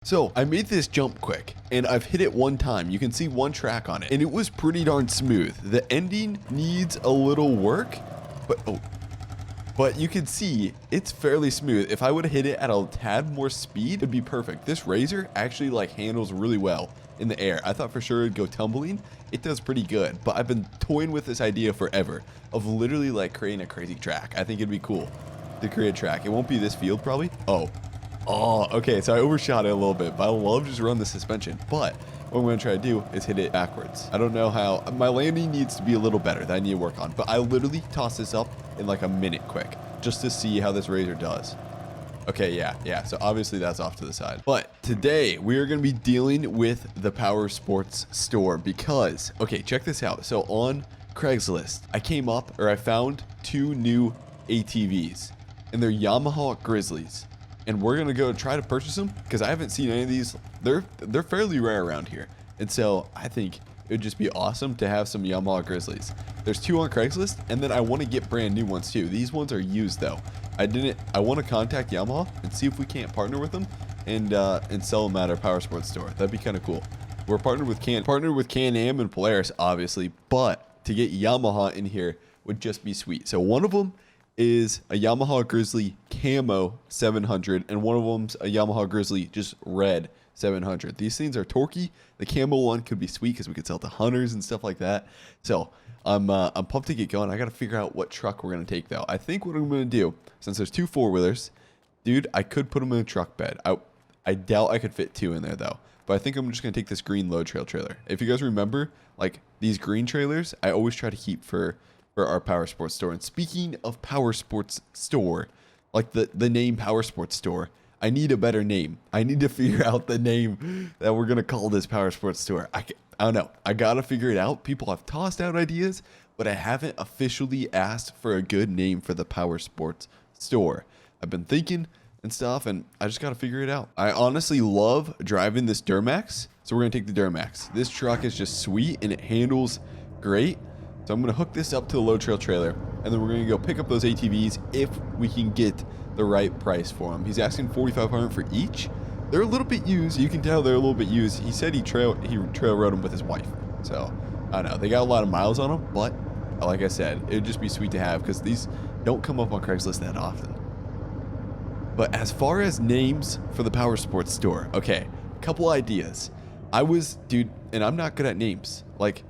So I made this jump quick and I've hit it one time. You can see one track on it and it was pretty darn smooth. The ending needs a little work, but you can see it's fairly smooth. If I would have hit it at a tad more speed, it'd be perfect. This Razor actually like handles really well in the air. I thought for sure it'd go tumbling. It does pretty good, but I've been toying with this idea forever of literally like creating a crazy track. I think it'd be cool to create a track. It won't be this field probably. Oh, okay, so I overshot it a little bit, but I love just run the suspension. But what I'm going to try to do is hit it backwards. I don't know how. My landing needs to be a little better that I need to work on. But I literally tossed this up in like a minute quick just to see how this Razor does. Okay, yeah. So obviously that's off to the side. But today we are going to be dealing with the Powersports store because, okay, check this out. So on Craigslist, I found two new ATVs and they're Yamaha Grizzlies. And we're gonna go try to purchase them because I haven't seen any of these. They're fairly rare around here, and so I think it would just be awesome to have some Yamaha Grizzlies. There's two on Craigslist, and then I want to get brand new ones too. These ones are used though. I want to contact Yamaha and see if we can't partner with them and sell them at our Powersports store. That'd be kind of cool. We're partnered with Can-Am and Polaris obviously, but to get Yamaha in here would just be sweet. So one of them is a Yamaha Grizzly Camo 700 and one of them's a Yamaha Grizzly just red 700. These things are torquey. The Camo one could be sweet because we could sell to hunters and stuff like that. So I'm pumped to get going. I got to figure out what truck we're going to take though. I think what I'm going to do, since there's two four-wheelers, dude, I could put them in a truck bed. I doubt I could fit two in there though. But I think I'm just going to take this green load trail trailer. If you guys remember, like these green trailers, I always try to keep for our Powersports store. And speaking of Powersports store, like the name Powersports store, I need a better name. I need to figure out the name that we're going to call this Powersports store. I don't know. I got to figure it out. People have tossed out ideas, but I haven't officially asked for a good name for the Powersports store. I've been thinking and stuff, and I just got to figure it out. I honestly love driving this Duramax, so we're going to take the Duramax. This truck is just sweet, and it handles great. So I'm going to hook this up to the load trail trailer, and then we're going to go pick up those ATVs if we can get the right price for them. He's asking $4,500 for each. They're a little bit used. You can tell they're a little bit used. He said he trail rode them with his wife. So I don't know. They got a lot of miles on them, but like I said, it'd just be sweet to have because these don't come up on Craigslist that often. But as far as names for the Powersports store, okay, a couple ideas. Dude, and I'm not good at names. Like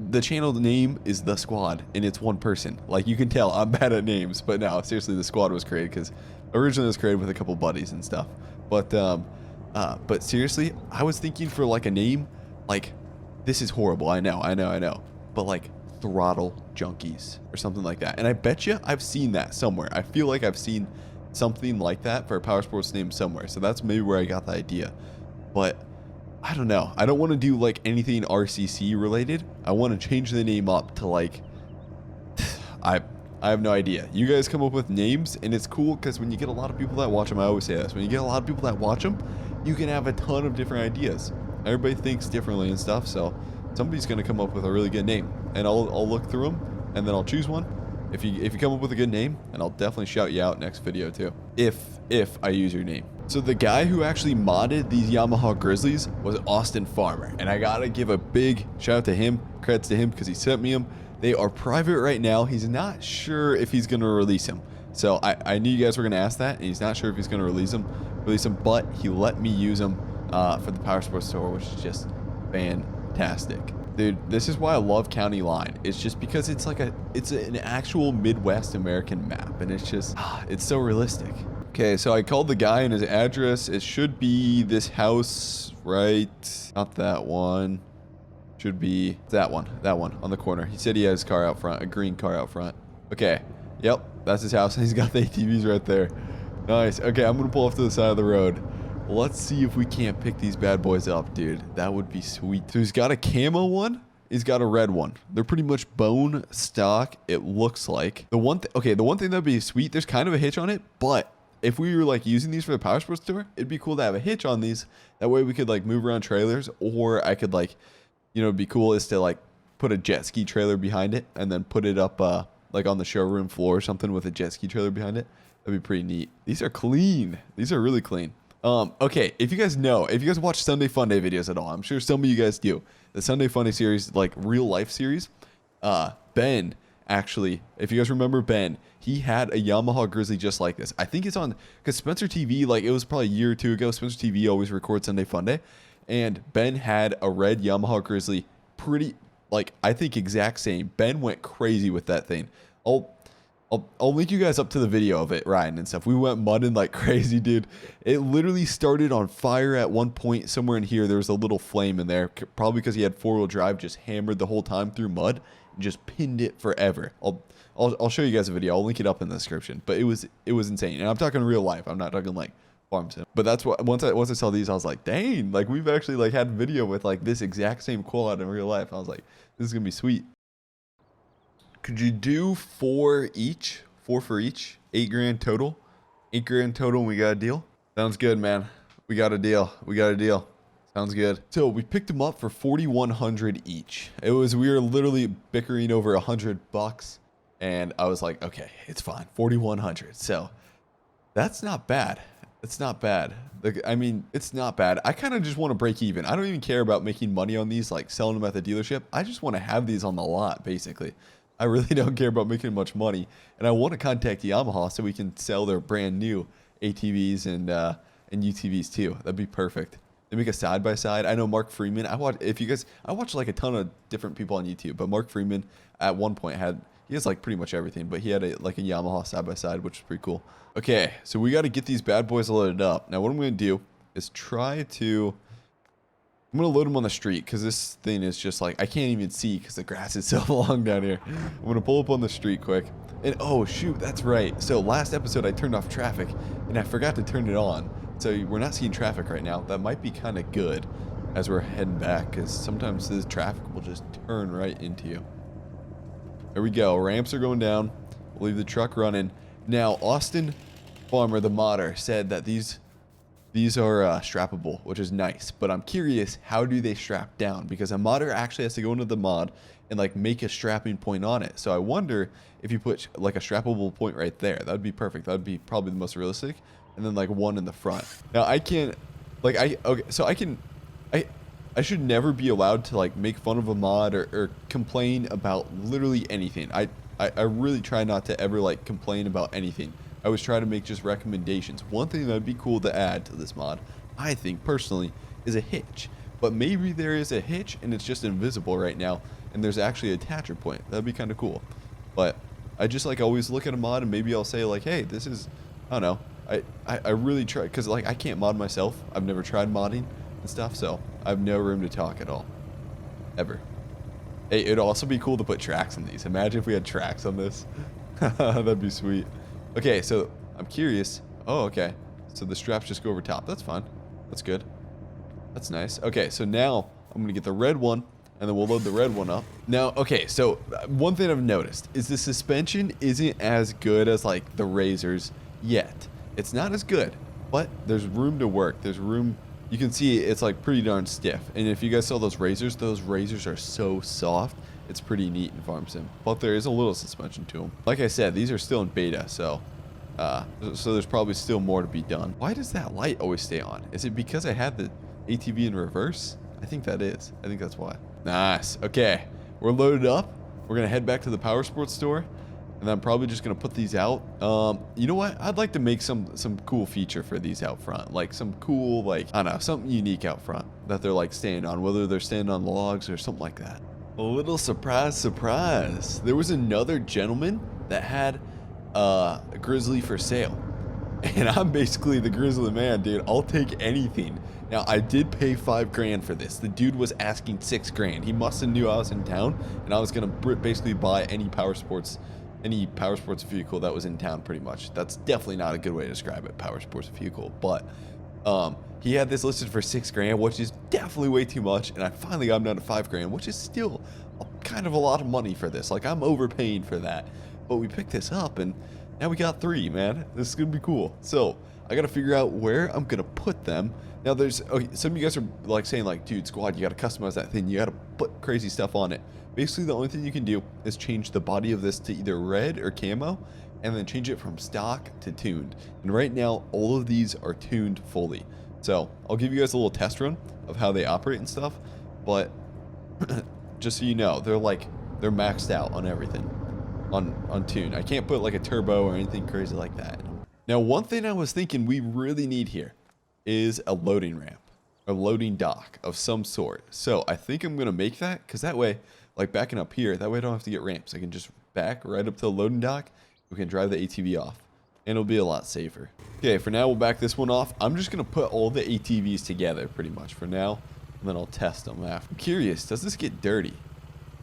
the channel name is The Squad, and it's one person. Like, you can tell I'm bad at names, but no, seriously, The Squad was created because originally it was created with a couple buddies and stuff. But seriously, I was thinking for like a name, like, this is horrible. I know. But like Throttle Junkies or something like that. And I bet you I've seen that somewhere. I feel like I've seen something like that for a Powersports name somewhere. So that's maybe where I got the idea. But I don't know. I don't want to do like anything RCC related. I want to change the name up to like, I have no idea. You guys come up with names, and it's cool because when you get a lot of people that watch them, I always say this, when you get a lot of people that watch them, you can have a ton of different ideas. Everybody thinks differently and stuff, so somebody's going to come up with a really good name, and I'll look through them, and then I'll choose one. If you come up with a good name, and I'll definitely shout you out next video too, if I use your name. So the guy who actually modded these Yamaha Grizzlies was Austin Farmer, and I gotta give a big shout out to him, credits to him, because he sent me them. They are private right now. He's not sure if he's gonna release them. So I knew you guys were gonna ask that, and he's not sure if he's gonna release them, but he let me use them for the Powersports store, which is just fantastic. Dude, this is why I love County Line. It's just because it's like it's an actual Midwest American map, and it's just, it's so realistic. Okay, so I called the guy, and his address, it should be this house, right? Not that one. Should be that one on the corner. He said he had his car out front, a green car out front. Okay, yep, that's his house, and he's got the ATVs right there. Nice. Okay, I'm gonna pull off to the side of the road. Let's see if we can't pick these bad boys up, dude. That would be sweet. So he's got a camo one. He's got a red one. They're pretty much bone stock, it looks like. The one thing that'd be sweet, there's kind of a hitch on it, but if we were like using these for the Powersports store, it'd be cool to have a hitch on these. That way we could like move around trailers, or I could like, you know, it'd be cool is to like put a jet ski trailer behind it and then put it up like on the showroom floor or something with a jet ski trailer behind it. That'd be pretty neat. These are clean. These are really clean. Okay, if you guys watch Sunday Funday videos at all, I'm sure some of you guys do. The Sunday Funday series, like real life series, Ben, actually, if you guys remember Ben, he had a Yamaha Grizzly just like this. I think it's on, because Spencer TV, like it was probably a year or two ago, Spencer TV always records Sunday Funday, and Ben had a red Yamaha Grizzly, pretty, like, I think exact same. Ben went crazy with that thing. I'll link you guys up to the video of it, Ryan, and stuff. We went mudding like crazy, dude. It literally started on fire at one point somewhere in here. There was a little flame in there, probably because he had four-wheel drive, just hammered the whole time through mud and just pinned it forever. I'll show you guys a video. I'll link it up in the description. But it was insane, and I'm talking real life. I'm not talking like farm sim. But that's what once I saw these, I was like, dang, like we've actually like had video with like this exact same quad in real life. I was like, this is gonna be sweet. Could you do 4 each? 4 for each? 8 grand total? 8 grand total and we got a deal? Sounds good, man. We got a deal. We got a deal. Sounds good. So we picked them up for 4,100 each. We were literally bickering over $100 and I was like, okay, it's fine. 4,100. So that's not bad. It's not bad. I mean, it's not bad. I kind of just want to break even. I don't even care about making money on these, like selling them at the dealership. I just want to have these on the lot, basically. I really don't care about making much money, and I want to contact Yamaha so we can sell their brand new ATVs and UTVs too. That'd be perfect. They make a side by side. I know Mark Freeman. I watch like a ton of different people on YouTube, but Mark Freeman at one point he has like pretty much everything, but he had like a Yamaha side by side, which is pretty cool. Okay, so we got to get these bad boys loaded up. Now what I'm going to do is I'm going to load them on the street because this thing is just like, I can't even see because the grass is so long down here. I'm going to pull up on the street quick. And oh, shoot, that's right. So last episode I turned off traffic and I forgot to turn it on. So we're not seeing traffic right now. That might be kind of good as we're heading back because sometimes this traffic will just turn right into you. There we go. Ramps are going down. We'll leave the truck running. Now, Austin Farmer, the modder, said that these are strappable, which is nice, but I'm curious, how do they strap down? Because a modder actually has to go into the mod and like make a strapping point on it. So I wonder if you put like a strappable point right there, that would be perfect. That would be probably the most realistic. And then like one in the front. Now I can't, like I should never be allowed to like make fun of a mod or complain about literally anything. I really try not to ever like complain about anything. I always try to make just recommendations. One thing that would be cool to add to this mod, I think personally, is a hitch. But maybe there is a hitch and it's just invisible right now, and there's actually a attacher point. That'd be kind of cool. But I just like always look at a mod and maybe I'll say like, hey, this is, I don't know. I really try, because like I can't mod myself. I've never tried modding and stuff, so I have no room to talk at all. Ever. Hey, it'd also be cool to put tracks on these. Imagine if we had tracks on this. That'd be sweet. Okay, so I'm curious. Oh, okay. So the straps just go over top. That's fine. That's good. That's nice. Okay, so now I'm going to get the red one, and then we'll load the red one up. Now, okay, so one thing I've noticed is the suspension isn't as good as, like, the Razors yet. It's not as good, but there's room to work. There's room. You can see it's, like, pretty darn stiff. And if you guys saw those Razors are so soft. It's pretty neat in Farm Sim, but there is a little suspension to them. Like I said, these are still in beta, so there's probably still more to be done. Why does that light always stay on? Is it because I had the ATV in reverse? I think that is. I think that's why. Nice. Okay, we're loaded up. We're gonna head back to the Powersports store, and then I'm probably just gonna put these out. You know what? I'd like to make some cool feature for these out front, like some cool, like I don't know, something unique out front that they're like staying on, whether they're staying on logs or something like that. A little surprise. There was another gentleman that had a Grizzly for sale. And I'm basically the Grizzly man, dude. I'll take anything. Now, I did pay 5 grand for this. The dude was asking 6 grand. He must have knew I was in town, and I was going to basically buy any Powersports vehicle that was in town, pretty much. That's definitely not a good way to describe it, Powersports vehicle. But he had this listed for 6 grand, which is definitely way too much, and I finally got him down to 5 grand, which is still kind of a lot of money for this. Like, I'm overpaying for that, but we picked this up, and now we got 3, man. This is gonna be cool. So I gotta figure out where I'm gonna put them. Now, some of you guys are like saying like, dude, Squad, you gotta customize that thing. You gotta put crazy stuff on it. Basically, the only thing you can do is change the body of this to either red or camo, and then change it from stock to tuned. And right now, all of these are tuned fully. So I'll give you guys a little test run of how they operate and stuff. But just so you know, they're maxed out on everything on tune. I can't put like a turbo or anything crazy like that. Now, one thing I was thinking we really need here is a loading ramp, a loading dock of some sort. So I think I'm going to make that, because that way, like backing up here, that way I don't have to get ramps. I can just back right up to the loading dock. We can drive the ATV off, and it'll be a lot safer. Okay, for now, we'll back this one off. I'm just going to put all the ATVs together pretty much for now, and then I'll test them after. I'm curious, does this get dirty?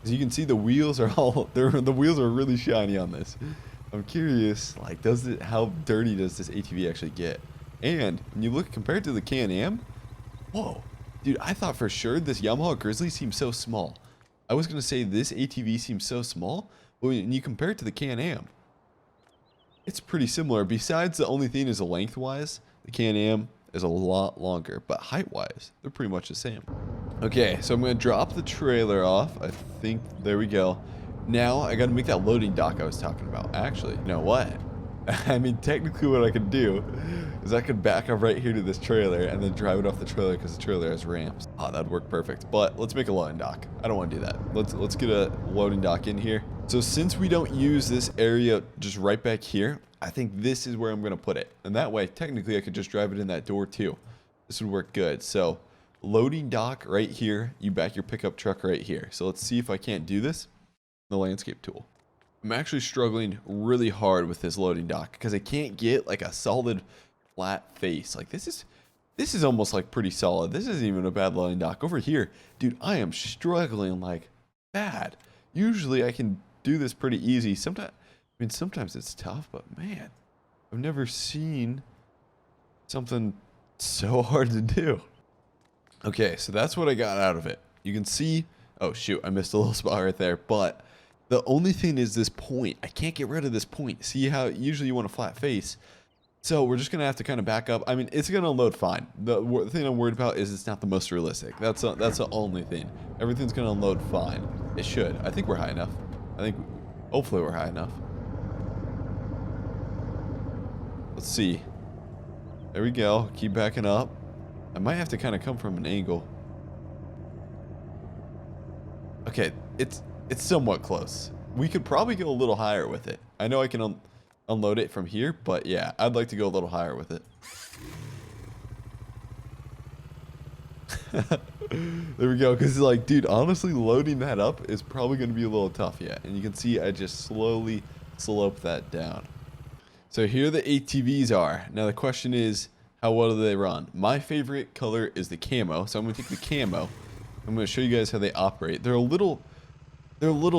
As you can see, the wheels are the wheels are really shiny on this. I'm curious, like, how dirty does this ATV actually get? And when you look compared to the Can-Am, whoa, dude, I thought for sure this Yamaha Grizzly seemed so small. I was gonna say this ATV seems so small, but when you compare it to the Can-Am, it's pretty similar. Besides, the only thing is the lengthwise, the Can-Am is a lot longer, but height-wise, they're pretty much the same. Okay, so I'm gonna drop the trailer off. I think there we go. Now I gotta make that loading dock I was talking about. Actually, you know what? I mean, technically what I could do is I could back up right here to this trailer and then drive it off the trailer, because the trailer has ramps. Oh, that'd work perfect. But let's make a loading dock. I don't want to do that. Let's get a loading dock in here. So since we don't use this area just right back here, I think this is where I'm gonna put it. And that way, technically, I could just drive it in that door too. This would work good. So loading dock right here. You back your pickup truck right here. So let's see if I can't do this. The landscape tool. I'm actually struggling really hard with this loading dock because I can't get like a solid flat face. Like this is almost like pretty solid. This isn't even a bad loading dock. Over here, dude, I am struggling like bad. Usually I can do this pretty easy. Sometimes it's tough, but man, I've never seen something so hard to do. Okay, so that's what I got out of it. You can see, oh shoot, I missed a little spot right there, but the only thing is this point. I can't get rid of this point. See how usually you want a flat face? So we're just going to have to kind of back up. I mean, it's going to load fine. The thing I'm worried about is it's not the most realistic. That's the only thing. Everything's going to load fine. It should. I think we're high enough. Hopefully we're high enough. Let's see. There we go. Keep backing up. I might have to kind of come from an angle. Okay, it's somewhat close. We could probably go a little higher with it. I know I can unload it from here, but yeah, I'd like to go a little higher with it. There we go, because like, dude, honestly, loading that up is probably going to be a little tough yet. And you can see I just slowly slope that down. So here the ATVs are. Now the question is, how well do they run? My favorite color is the camo, so I'm going to take the camo. I'm going to show you guys how they operate. They're a little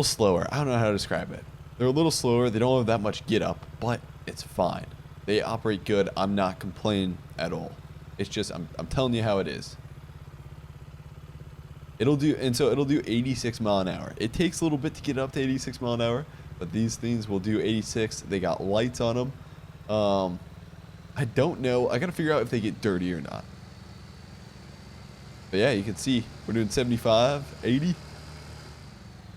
slower. I don't know how to describe it. They're a little slower. They don't have that much get up, but it's fine. They operate good. I'm not complaining at all. It's just, I'm telling you how it is. It'll do 86 mile an hour. It takes a little bit to get up to 86 mile an hour, but these things will do 86. They got lights on them. I don't know. I got to figure out if they get dirty or not. But yeah, you can see we're doing 75, 80,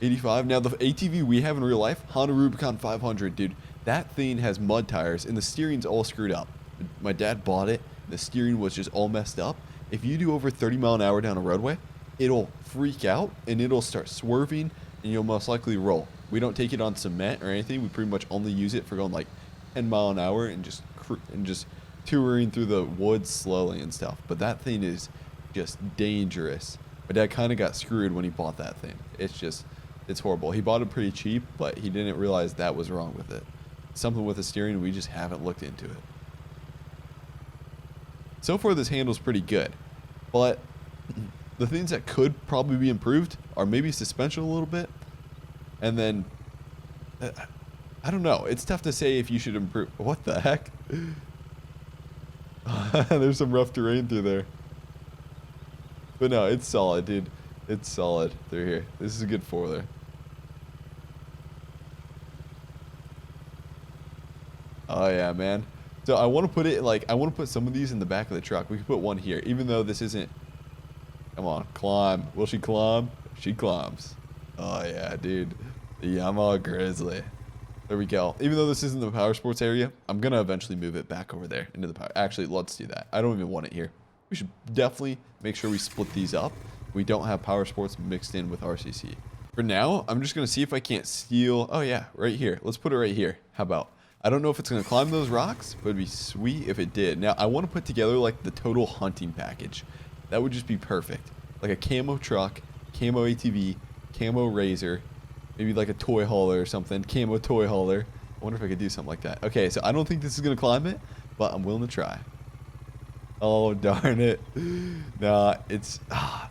85. Now the ATV we have in real life, Honda Rubicon 500, dude. That thing has mud tires and the steering's all screwed up. My dad bought it. The steering was just all messed up. If you do over 30 mile an hour down a roadway, it'll freak out and it'll start swerving and you'll most likely roll. We don't take it on cement or anything. We pretty much only use it for going like 10 mile an hour and just touring through the woods slowly and stuff. But that thing is just dangerous. My dad kind of got screwed when he bought that thing. It's horrible. He bought it pretty cheap, but he didn't realize that was wrong with it. Something with the steering, we just haven't looked into it. So far, this handle's pretty good, but the things that could probably be improved are maybe suspension a little bit, and then I don't know. It's tough to say if you should improve. What the heck? There's some rough terrain through there. But no, it's solid, dude. It's solid through here. This is a good four-wheeler. Oh yeah, man. So I want to put it I want to put some of these in the back of the truck. We could put one here, even though this isn't. Come on, climb. Will she climb? She climbs. Oh yeah, dude. The Yamaha Grizzly. There we go. Even though this isn't the power sports area, I'm going to eventually move it back over there into the power. Actually, let's do that. I don't even want it here. We should definitely make sure we split these up. We don't have power sports mixed in with RCC. For now, I'm just going to see if I can't steal. Oh, yeah, right here. Let's put it right here. How about? I don't know if it's going to climb those rocks, but it'd be sweet if it did. Now, I want to put together like the total hunting package. That would just be perfect. Like a camo truck, camo ATV, camo razor, maybe like a toy hauler or something. Camo toy hauler. I wonder if I could do something like that. Okay, so I don't think this is going to climb it, but I'm willing to try. Oh, darn it. Nah, it's...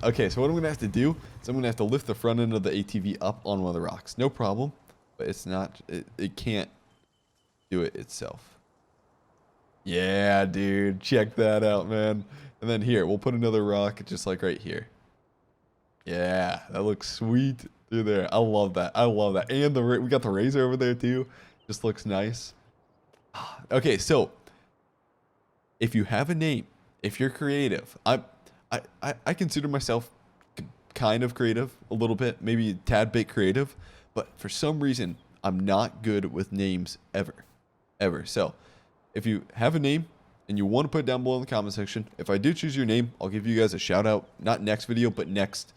okay, so what I'm going to have to do is I'm going to have to lift the front end of the ATV up on one of the rocks. No problem, but it's not... It can't do it itself. Yeah, dude. Check that out, man. And then here, we'll put another rock just like right here. Yeah, that looks sweet through there. I love that. I love that. And we got the razor over there too. Just looks nice. Okay, so if you have a name, if you're creative, I consider myself kind of creative, a little bit, maybe a tad bit creative, but for some reason, I'm not good with names ever. So if you have a name and you want to put it down below in the comment section, if I do choose your name, I'll give you guys a shout out. Not next video, but next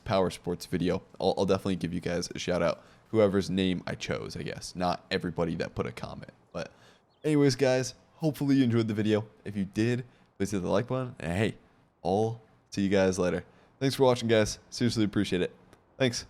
Power Sports video. I'll definitely give you guys a shout out. Whoever's name I chose, I guess. Not everybody that put a comment. But anyways, guys, hopefully you enjoyed the video. If you did, please hit the like button. And hey, I'll see you guys later. Thanks for watching, guys. Seriously appreciate it. Thanks.